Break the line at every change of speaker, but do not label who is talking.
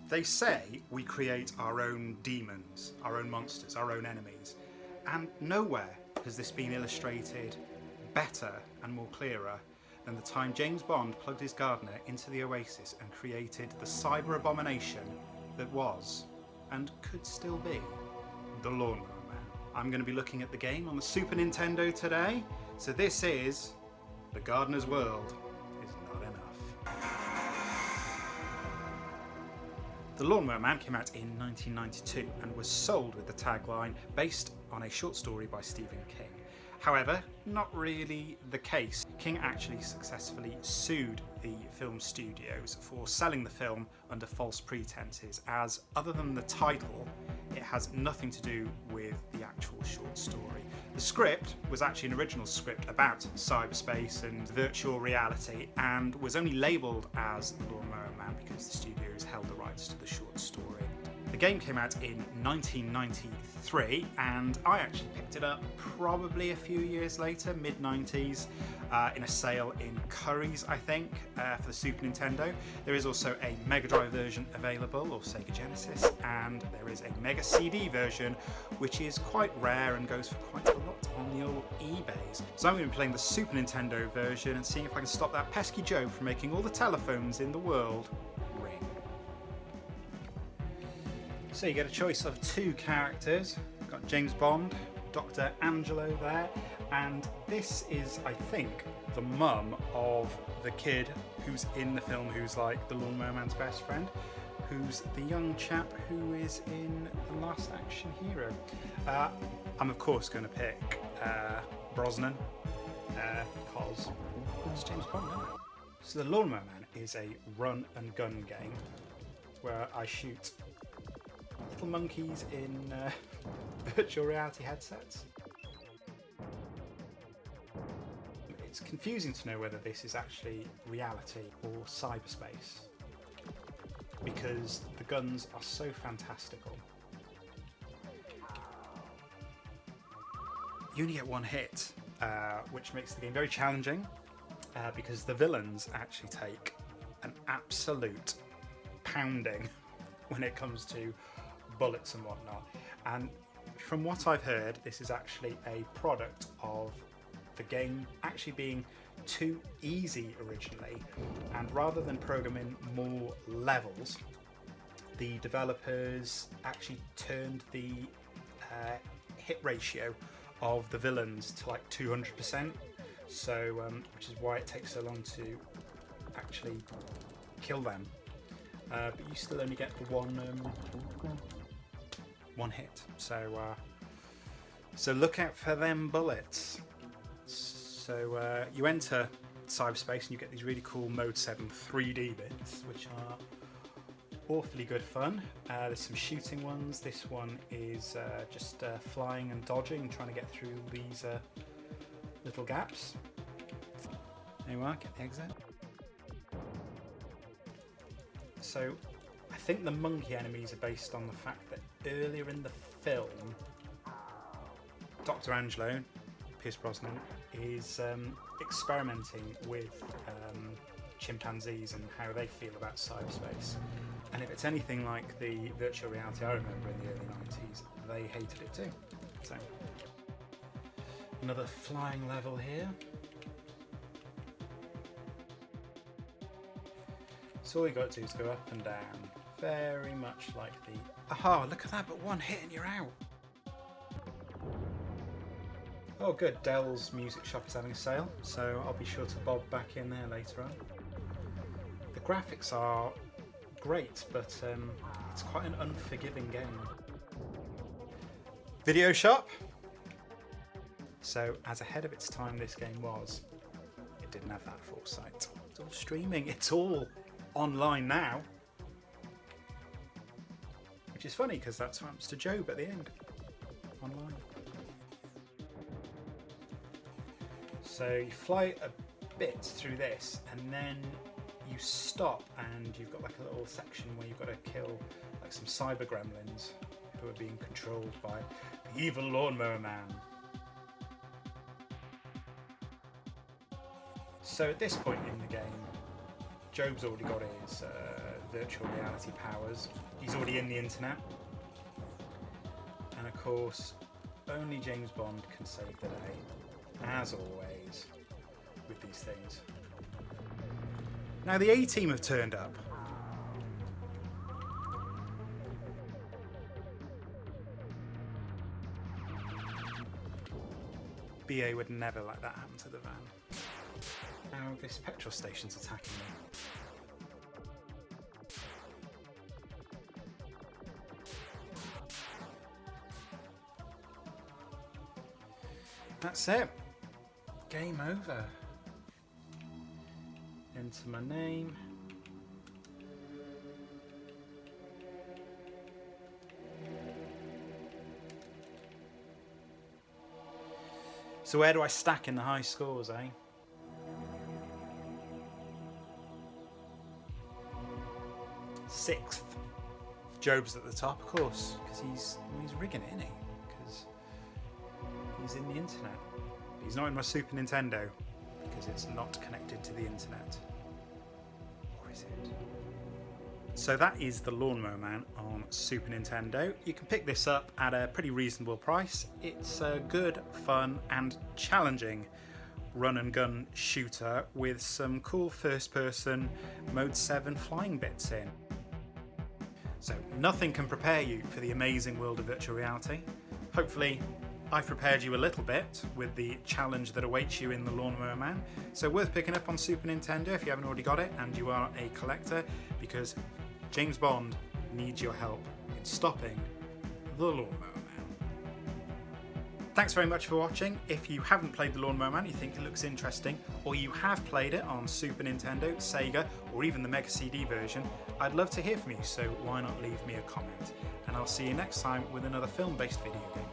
They say we create our own demons, our own monsters, our own enemies, and nowhere has this been illustrated better and more clearer than the time James Bond plugged his gardener into the Oasis and created the cyber abomination that was, and could still be, the Lawnmower Man. I'm going to be looking at the game on the Super Nintendo today, so this is The Gardener's World Is Not Enough. The Lawnmower Man came out in 1992 and was sold with the tagline based on a short story by Stephen King. However, not really the case. King actually successfully sued the film studios for selling the film under false pretenses, as other than the title, it has nothing to do with the actual short story. The script was actually an original script about cyberspace and virtual reality, and was only labelled as The Lawnmower Man because the studios held the rights to the short story. The game came out in 1993, and I actually picked it up probably a few years later, mid-90s, in a sale in Curry's, I think, for the Super Nintendo. There is also a Mega Drive version available, or Sega Genesis, and there is a Mega CD version, which is quite rare and goes for quite a lot on the old eBays. So I'm going to be playing the Super Nintendo version and seeing if I can stop that pesky Joe from making all the telephones in the world ring. So you get a choice of two characters. We've got James Bond, Dr. Angelo there, and this is, I think, the mum of the kid who's in the film, who's like the Lawnmower Man's best friend, who's the young chap who is in The Last Action Hero. I'm of course going to pick Brosnan, because it's James Bond, isn't it? So the Lawnmower Man is a run and gun game where I shoot little monkeys in virtual reality headsets. It's confusing to know whether this is actually reality or cyberspace, because the guns are so fantastical. You only get one hit, which makes the game very challenging, because the villains actually take an absolute pounding when it comes to bullets and whatnot. And from what I've heard, this is actually a product of the game actually being too easy originally, and rather than programming more levels, the developers actually turned the hit ratio of the villains to like 200%, so which is why it takes so long to actually kill them. But you still only get the one hit, so look out for them bullets. So you enter cyberspace and you get these really cool Mode 7 3D bits, which are awfully good fun. There's some shooting ones. This one is just flying and dodging, trying to get through these little gaps. There you are, get the exit. So I think the monkey enemies are based on the fact that earlier in the film, Dr. Angelo, Pierce Brosnan, is experimenting with chimpanzees and how they feel about cyberspace. And if it's anything like the virtual reality I remember in the early 90s, they hated it too. So, another flying level here. So all you got to do is go up and down, very much like the... Aha, look at that, but one hit and you're out. Oh good, Dell's music shop is having a sale, so I'll be sure to bob back in there later on. The graphics are great, but it's quite an unforgiving game. Video shop. So as ahead of its time this game was, it didn't have that foresight. It's all streaming, it's all online now, which is funny because that's what happens to Job at the end, online. So you fly a bit through this and then you stop and you've got like a little section where you've got to kill like some cyber gremlins who are being controlled by the evil Lawnmower Man. So at this point in the game, Job's already got his virtual reality powers. He's already in the internet. And of course, only James Bond can save the day, as always, with these things. Now the A-Team have turned up. BA would never let that happen to the van. Now this petrol station's attacking me. That's it. Game over. Enter my name. So where do I stack in the high scores, eh? Sixth. Job's at the top, of course, because he's rigging it, isn't he? Because he's in the internet. He's not in my Super Nintendo because it's not connected to the internet. Or is it? So that is the Lawnmower Man on Super Nintendo. You can pick this up at a pretty reasonable price. It's a good, fun and challenging run and gun shooter with some cool first person Mode 7 flying bits in. So nothing can prepare you for the amazing world of virtual reality. Hopefully I've prepared you a little bit with the challenge that awaits you in the Lawnmower Man. So worth picking up on Super Nintendo if you haven't already got it and you are a collector, because James Bond needs your help in stopping the Lawnmower Man. Thanks very much for watching. If you haven't played the Lawnmower Man, you think it looks interesting, or you have played it on Super Nintendo, Sega, or even the Mega CD version, I'd love to hear from you, so why not leave me a comment? And I'll see you next time with another film-based video game.